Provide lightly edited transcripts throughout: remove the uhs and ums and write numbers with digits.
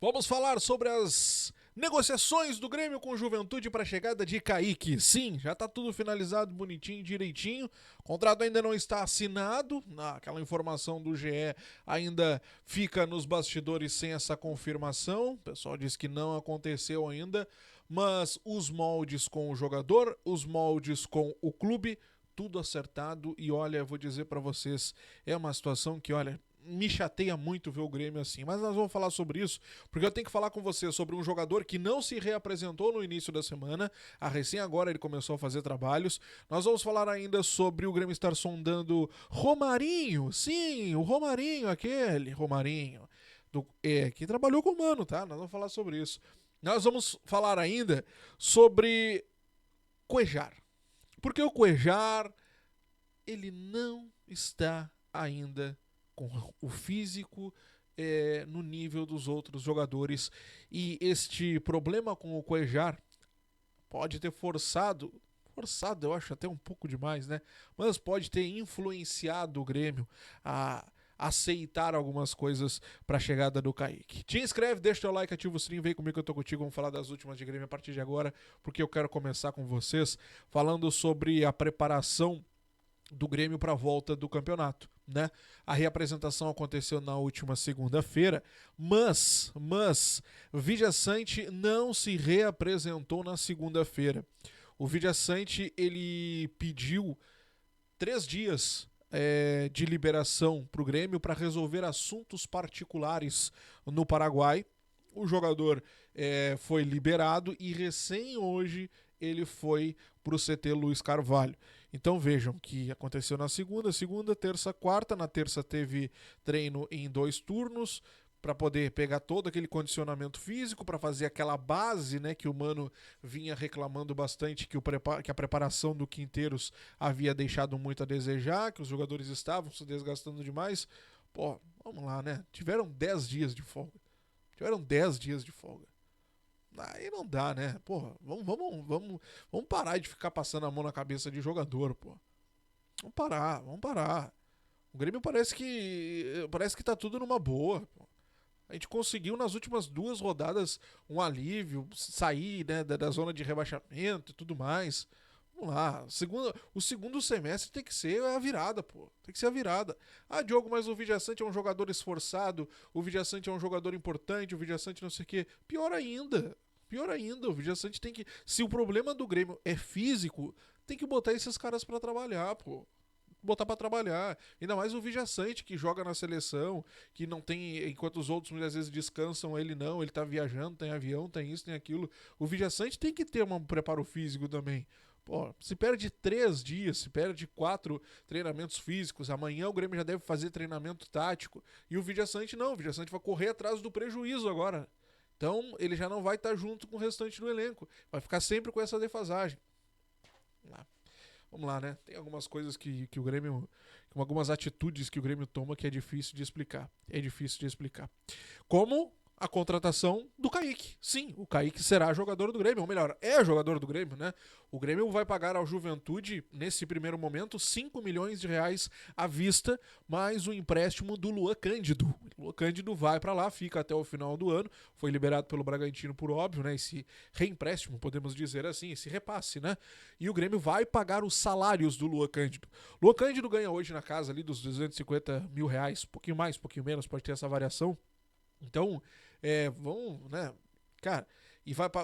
Vamos falar sobre as negociações do Grêmio com o Juventude para a chegada de Kaique. Sim, já está tudo finalizado bonitinho, direitinho. O contrato ainda não está assinado. Aquela informação do GE ainda fica nos bastidores sem essa confirmação. O pessoal diz que não aconteceu ainda. Mas os moldes com o jogador, os moldes com o clube, tudo acertado. E olha, vou dizer para vocês, é uma situação que, olha, me chateia muito ver o Grêmio assim, mas nós vamos falar sobre isso, porque eu tenho que falar com você sobre um jogador que não se reapresentou no início da semana, a recém agora ele começou a fazer trabalhos. Nós vamos falar ainda sobre o Grêmio estar sondando Romarinho, sim, o Romarinho, aquele Romarinho, que trabalhou com o Mano, tá? Nós vamos falar sobre isso. Nós vamos falar ainda sobre Cuejar, porque o Cuejar, ele não está ainda com o físico no nível dos outros jogadores. E este problema com o Cuejar pode ter forçado, eu acho até um pouco demais, né? Mas pode ter influenciado o Grêmio a aceitar algumas coisas para a chegada do Kaique. Te inscreve, deixa teu like, ativa o sininho, vem comigo que eu tô contigo, vamos falar das últimas de Grêmio a partir de agora, porque eu quero começar com vocês falando sobre a preparação do Grêmio para a volta do campeonato, né? A reapresentação aconteceu na última segunda-feira, mas Vijaçante não se reapresentou na segunda-feira. O Vijaçante, ele pediu 3 dias de liberação para o Grêmio para resolver assuntos particulares no Paraguai. O jogador foi liberado e recém hoje ele foi para o CT Luiz Carvalho. Então vejam que aconteceu na segunda, terça, quarta. Na terça teve treino em 2 turnos para poder pegar todo aquele condicionamento físico, para fazer aquela base, né, que o Mano vinha reclamando bastante, que a preparação do Quinteiros havia deixado muito a desejar, que os jogadores estavam se desgastando demais. Pô, vamos lá, né? Tiveram 10 dias de folga. Aí não dá, né? Porra, vamos parar de ficar passando a mão na cabeça de jogador, pô. Vamos parar. O Grêmio parece que tá tudo numa boa, pô. A gente conseguiu nas últimas 2 rodadas um alívio, sair, né, da zona de rebaixamento e tudo mais. Vamos lá. O segundo semestre tem que ser a virada, pô. Tem que ser a virada. Ah, Diogo, mas o Vijaçante é um jogador esforçado, o Vijaçante é um jogador importante, o Vijaçante não sei o quê. Pior ainda, o Vijaçante tem que. Se o problema do Grêmio é físico, tem que botar esses caras pra trabalhar, pô. Botar pra trabalhar. Ainda mais o Vijaçante que joga na seleção, que não tem. Enquanto os outros muitas vezes descansam, ele não, ele tá viajando, tem avião, tem isso, tem aquilo. O Vijaçante tem que ter um preparo físico também. Pô, se perde 3 dias, se perde 4 treinamentos físicos, amanhã o Grêmio já deve fazer treinamento tático. E o Vijaçante não, o Vijaçante vai correr atrás do prejuízo agora. Então ele já não vai estar junto com o restante do elenco. Vai ficar sempre com essa defasagem. Vamos lá, né? Tem algumas coisas que o Grêmio. Algumas atitudes que o Grêmio toma que é difícil de explicar. Como a contratação do Kaique. Sim, o Kaique será jogador do Grêmio, ou melhor, é jogador do Grêmio, né? O Grêmio vai pagar ao Juventude, nesse primeiro momento, 5 milhões de reais à vista, mais o empréstimo do Luan Cândido. O Luan Cândido vai para lá, fica até o final do ano, foi liberado pelo Bragantino por óbvio, né? Esse reempréstimo, podemos dizer assim, esse repasse, né? E o Grêmio vai pagar os salários do Luan Cândido. Luan Cândido ganha hoje na casa ali dos 250 mil reais, pouquinho mais, pouquinho menos, pode ter essa variação. Então, vão, né? Cara,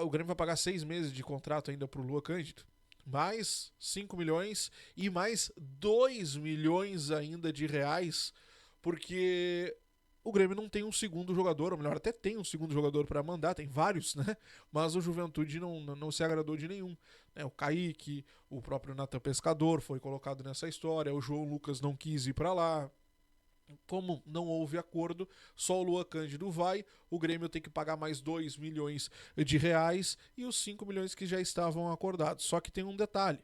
o Grêmio vai pagar 6 meses de contrato ainda pro Luan Cândido. Mais 5 milhões e mais 2 milhões ainda de reais, porque o Grêmio não tem um segundo jogador, ou melhor, até tem um segundo jogador para mandar, tem vários, né? Mas o Juventude não se agradou de nenhum. Né? O Kaique, o próprio Natan Pescador foi colocado nessa história, o João Lucas não quis ir para lá. Como não houve acordo, só o Luan Cândido vai, o Grêmio tem que pagar mais 2 milhões de reais e os 5 milhões que já estavam acordados. Só que tem um detalhe,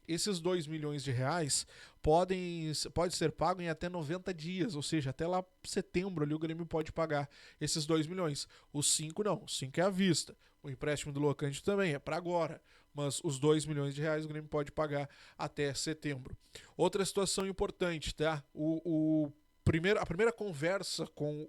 esses 2 milhões de reais pode ser pago em até 90 dias, ou seja, até lá setembro ali o Grêmio pode pagar esses 2 milhões. Os 5 não, os 5 é à vista. O empréstimo do Luan Cândido também é para agora, mas os 2 milhões de reais o Grêmio pode pagar até setembro. Outra situação importante, tá? O a primeira conversa com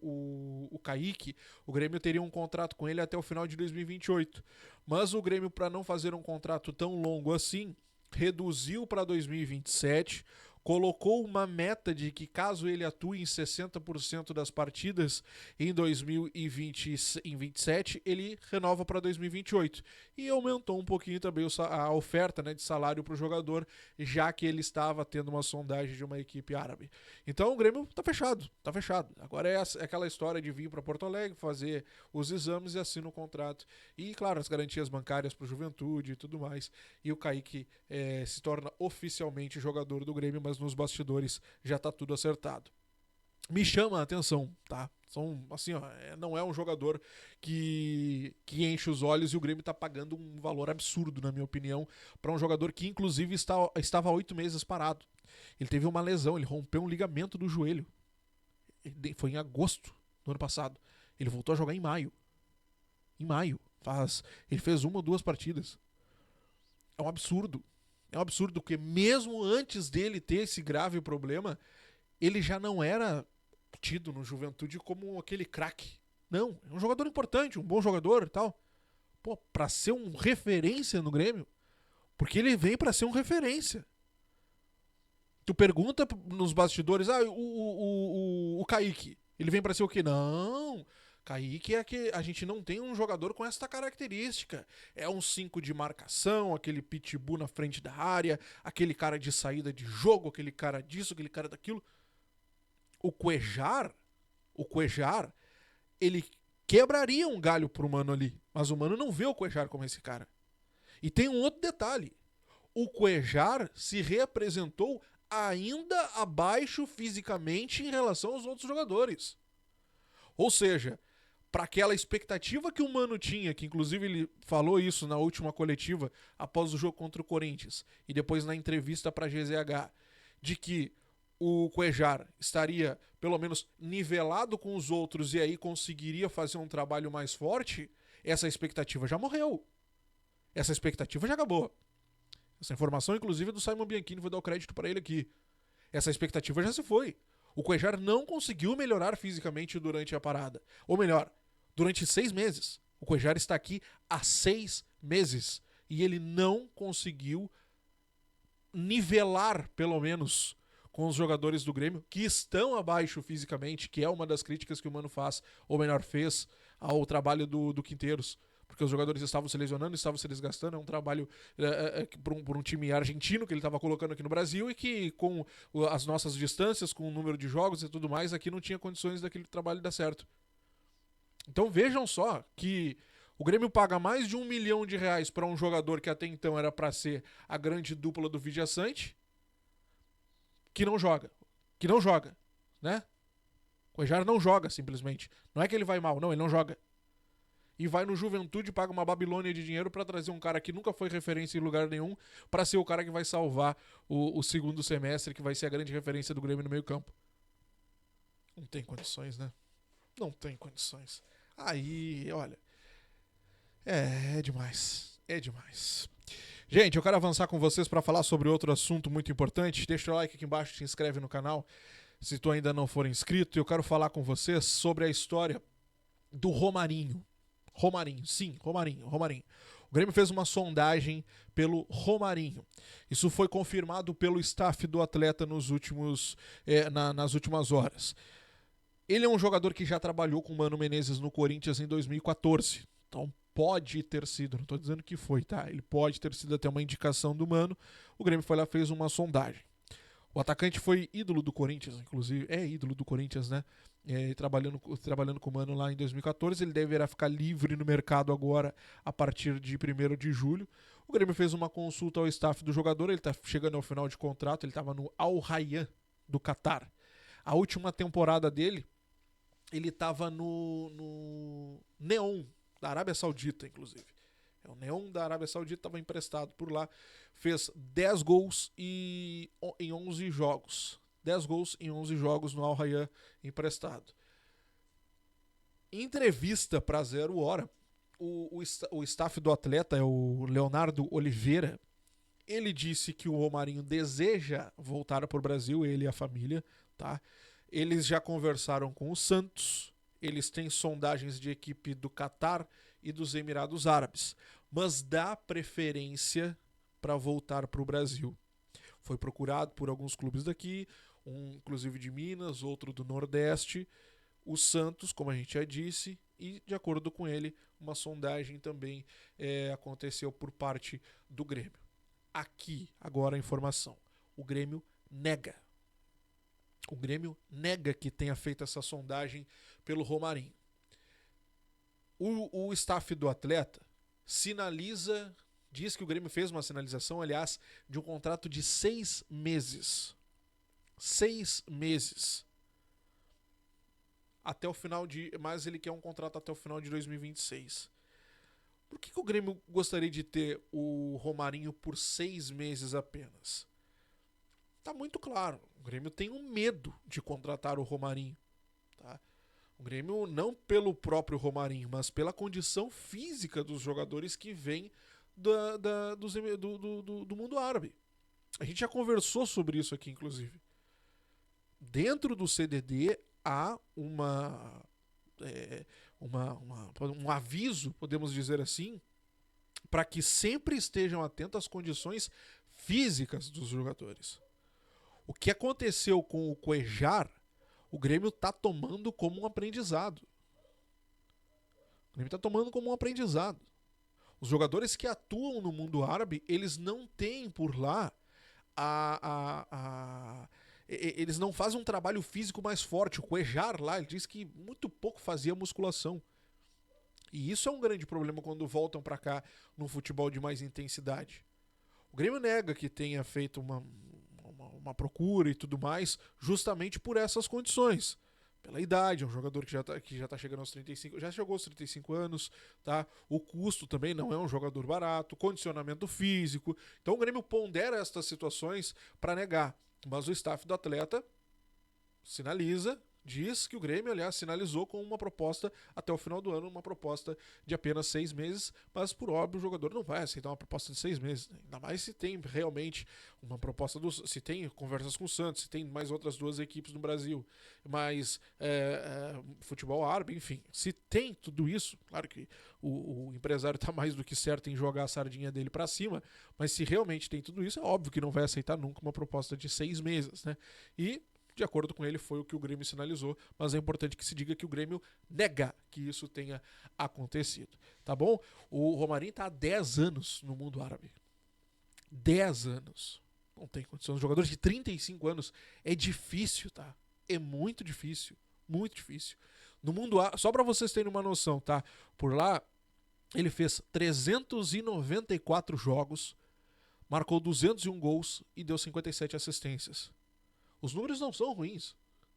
o Kaique, o Grêmio teria um contrato com ele até o final de 2028. Mas o Grêmio, para não fazer um contrato tão longo assim, reduziu para 2027, colocou uma meta de que caso ele atue em 60% das partidas em 2027, ele renova para 2028. E aumentou um pouquinho também a oferta, né, de salário para o jogador, já que ele estava tendo uma sondagem de uma equipe árabe. Então o Grêmio tá fechado, tá fechado. Agora é aquela história de vir para Porto Alegre, fazer os exames e assina o contrato. E, claro, as garantias bancárias para o Juventude e tudo mais. E o Kaique se torna oficialmente jogador do Grêmio, mas nos bastidores já tá tudo acertado. Me chama a atenção, tá? São, assim, ó, não é um jogador que enche os olhos, e o Grêmio tá pagando um valor absurdo, na minha opinião, para um jogador que, inclusive, estava há 8 meses parado. Ele teve uma lesão, ele rompeu um ligamento do joelho. Foi em agosto do ano passado. Ele voltou a jogar em maio. Em maio. Ele fez 1 ou 2 partidas. É um absurdo. É um absurdo, porque mesmo antes dele ter esse grave problema, ele já não era tido no Juventude como aquele craque. Não, é um jogador importante, um bom jogador e tal. Pô, pra ser um referência no Grêmio, porque ele vem pra ser um referência. Tu pergunta nos bastidores, o Kaique, ele vem pra ser o quê? Não, Kaique é que a gente não tem um jogador com essa característica. É um 5 de marcação, aquele pitbull na frente da área, aquele cara de saída de jogo, aquele cara disso, aquele cara daquilo. O Cuéllar, ele quebraria um galho pro Mano ali, mas o Mano não vê o Cuéllar como esse cara. E tem um outro detalhe. O Cuéllar se reapresentou ainda abaixo fisicamente em relação aos outros jogadores. Ou seja, para aquela expectativa que o Mano tinha, que inclusive ele falou isso na última coletiva após o jogo contra o Corinthians e depois na entrevista para a GZH, de que o Cuéllar estaria pelo menos nivelado com os outros e aí conseguiria fazer um trabalho mais forte, essa expectativa já morreu. Essa expectativa já acabou. Essa informação, inclusive, do Simon Bianchini, vou dar o crédito para ele aqui. Essa expectativa já se foi. O Cuéllar não conseguiu melhorar fisicamente durante a parada. Ou melhor, durante 6 meses. O Cuéllar está aqui há 6 meses. E ele não conseguiu nivelar, pelo menos, com os jogadores do Grêmio, que estão abaixo fisicamente, que é uma das críticas que o Mano faz, ou melhor, fez ao trabalho do Quinteiros. Porque os jogadores estavam se lesionando, estavam se desgastando. É um trabalho por um time argentino que ele estava colocando aqui no Brasil e que, com as nossas distâncias, com o número de jogos e tudo mais, aqui não tinha condições daquele trabalho dar certo. Então vejam só que o Grêmio paga mais de R$1 milhão para um jogador que até então era para ser a grande dupla do Villaçante, que não joga, né? O Cuéllar não joga, simplesmente. Não é que ele vai mal, não, ele não joga. E vai no Juventude, paga uma Babilônia de dinheiro pra trazer um cara que nunca foi referência em lugar nenhum, pra ser o cara que vai salvar o segundo semestre, que vai ser a grande referência do Grêmio no meio campo. Não tem condições, né? Não tem condições. Aí, olha, é demais. É demais. Gente, eu quero avançar com vocês pra falar sobre outro assunto muito importante. Deixa o like aqui embaixo, se inscreve no canal, se tu ainda não for inscrito. Eu quero falar com vocês sobre a história do Romarinho. Romarinho. O Grêmio fez uma sondagem pelo Romarinho. Isso foi confirmado pelo staff do atleta nas últimas horas. Ele é um jogador que já trabalhou com o Mano Menezes no Corinthians em 2014. Então pode ter sido, não estou dizendo que foi, tá? Ele pode ter sido até uma indicação do Mano. O Grêmio foi lá e fez uma sondagem. O atacante foi ídolo do Corinthians, inclusive. É ídolo do Corinthians, né? Trabalhando com o Mano lá em 2014. Ele deverá ficar livre no mercado agora a partir de 1º de julho. O Grêmio fez uma consulta ao staff do jogador. Ele está chegando ao final de contrato. Ele estava no Al Rayyan do Catar. A última temporada dele, ele estava no Neon da Arábia Saudita, inclusive. O Neon da Arábia Saudita estava emprestado por lá. Fez 10 gols em 11 jogos. 10 gols em 11 jogos no Al Rayyan emprestado. Em entrevista para 0 Hora, o staff do atleta, o Leonardo Oliveira, ele disse que o Romarinho deseja voltar para o Brasil, ele e a família, tá? Eles já conversaram com o Santos, eles têm sondagens de equipe do Catar e dos Emirados Árabes, mas dá preferência para voltar para o Brasil. Foi procurado por alguns clubes daqui, um inclusive de Minas, outro do Nordeste, o Santos, como a gente já disse, e de acordo com ele, uma sondagem também aconteceu por parte do Grêmio. Aqui, agora a informação. O Grêmio nega. O Grêmio nega que tenha feito essa sondagem pelo Romarinho. O staff do atleta sinaliza, diz que o Grêmio fez uma sinalização, aliás, de um contrato de 6 meses. 6 meses. Até o final de... Mas ele quer um contrato até o final de 2026. Por que o Grêmio gostaria de ter o Romarinho por 6 meses apenas? Tá muito claro. O Grêmio tem um medo de contratar o Romarinho. Tá? O Grêmio, não pelo próprio Romarinho, mas pela condição física dos jogadores que vêm do mundo árabe. A gente já conversou sobre isso aqui, inclusive. Dentro do CDD há um aviso, podemos dizer assim, para que sempre estejam atentos às condições físicas dos jogadores. O que aconteceu com o Cuéllar, o Grêmio está tomando como um aprendizado. O Grêmio está tomando como um aprendizado. Os jogadores que atuam no mundo árabe, eles não têm por lá eles não fazem um trabalho físico mais forte. O Cuéllar lá, ele diz que muito pouco fazia musculação. E isso é um grande problema quando voltam para cá no futebol de mais intensidade. O Grêmio nega que tenha feito uma procura e tudo mais, justamente por essas condições. Pela idade, é um jogador que já tá chegando aos 35, já chegou aos 35 anos, tá? O custo também não é um jogador barato, condicionamento físico. Então o Grêmio pondera estas situações para negar. Mas o staff do atleta sinaliza, diz que o Grêmio, aliás, sinalizou com uma proposta até o final do ano, uma proposta de apenas 6 meses, mas por óbvio o jogador não vai aceitar uma proposta de 6 meses, né? Ainda mais se tem realmente uma proposta, se tem conversas com o Santos, se tem mais outras 2 equipes no Brasil, mas futebol árabe, enfim, se tem tudo isso, claro que o empresário está mais do que certo em jogar a sardinha dele para cima, mas se realmente tem tudo isso, é óbvio que não vai aceitar nunca uma proposta de 6 meses, né? E de acordo com ele, foi o que o Grêmio sinalizou, mas é importante que se diga que o Grêmio nega que isso tenha acontecido, tá bom? O Romarinho tá há 10 anos no mundo árabe. 10 anos. Não tem condição. Os jogadores de 35 anos é difícil, tá? É muito difícil. Muito difícil. No mundo árabe, só pra vocês terem uma noção, tá? Por lá, ele fez 394 jogos, marcou 201 gols e deu 57 assistências. Os números não são ruins.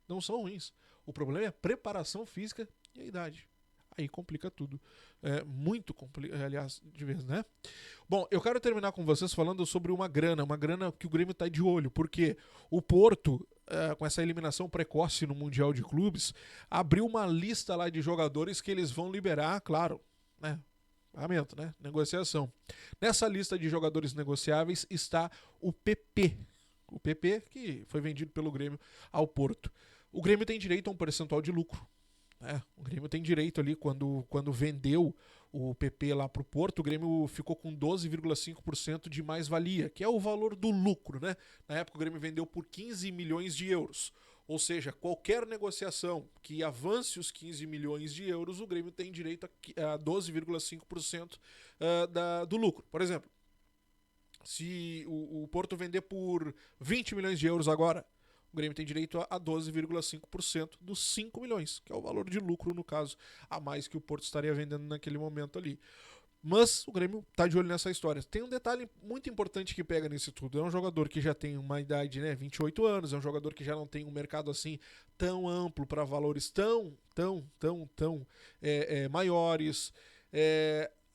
Não são ruins. O problema é a preparação física e a idade. Aí complica tudo. É muito complicado, aliás, de vez, né? Bom, eu quero terminar com vocês falando sobre uma grana que o Grêmio tá de olho, porque o Porto, com essa eliminação precoce no Mundial de Clubes, abriu uma lista lá de jogadores que eles vão liberar, claro, né? Pagamento, né? Negociação. Nessa lista de jogadores negociáveis está o PP. O PP, que foi vendido pelo Grêmio ao Porto. O Grêmio tem direito a um percentual de lucro. Né? O Grêmio tem direito ali, quando vendeu o PP lá para o Porto, o Grêmio ficou com 12,5% de mais-valia, que é o valor do lucro. Né? Na época o Grêmio vendeu por 15 milhões de euros. Ou seja, qualquer negociação que avance os 15 milhões de euros, o Grêmio tem direito a 12,5% do lucro. Por exemplo, se o Porto vender por 20 milhões de euros agora, o Grêmio tem direito a 12,5% dos 5 milhões, que é o valor de lucro, no caso, a mais que o Porto estaria vendendo naquele momento ali. Mas o Grêmio tá de olho nessa história. Tem um detalhe muito importante que pega nisso tudo. É um jogador que já tem uma idade, né, 28 anos, é um jogador que já não tem um mercado assim tão amplo para valores tão maiores.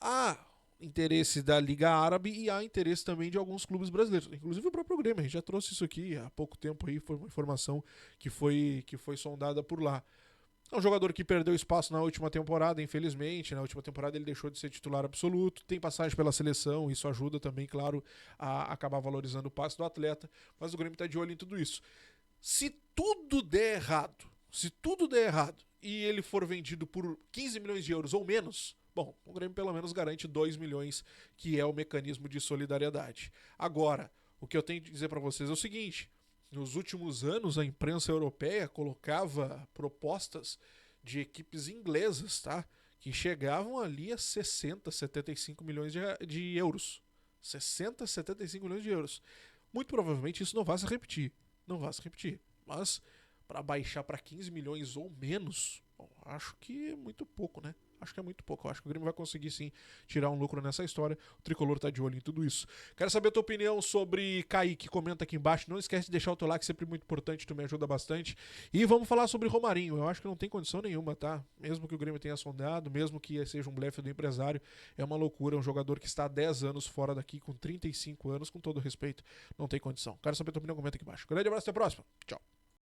Há interesse da Liga Árabe e há interesse também de alguns clubes brasileiros, inclusive o próprio Grêmio. A gente já trouxe isso aqui há pouco tempo aí, foi uma informação que foi sondada por lá. É um jogador que perdeu espaço na última temporada, infelizmente. Na última temporada ele deixou de ser titular absoluto. Tem passagem pela seleção, isso ajuda também, claro, a acabar valorizando o passe do atleta. Mas o Grêmio está de olho em tudo isso. Se tudo der errado, e ele for vendido por 15 milhões de euros ou menos, bom, o Grêmio pelo menos garante 2 milhões, que é o mecanismo de solidariedade. Agora, o que eu tenho que dizer para vocês é o seguinte: nos últimos anos a imprensa europeia colocava propostas de equipes inglesas, tá? Que chegavam ali a 60, 75 milhões de euros. 60, 75 milhões de euros. Muito provavelmente isso não vai se repetir. Não vai se repetir. Mas para baixar para 15 milhões ou menos, bom, acho que é muito pouco, né? Acho que é muito pouco. Eu acho que o Grêmio vai conseguir sim tirar um lucro nessa história. O Tricolor tá de olho em tudo isso. Quero saber a tua opinião sobre Kaique. Comenta aqui embaixo. Não esquece de deixar o teu like, sempre muito importante. Tu me ajuda bastante. E vamos falar sobre Romarinho. Eu acho que não tem condição nenhuma, tá? Mesmo que o Grêmio tenha sondado, mesmo que seja um blefe do empresário, é uma loucura. É um jogador que está há 10 anos fora daqui, com 35 anos, com todo respeito. Não tem condição. Quero saber a tua opinião. Comenta aqui embaixo. Grande abraço, até a próxima. Tchau.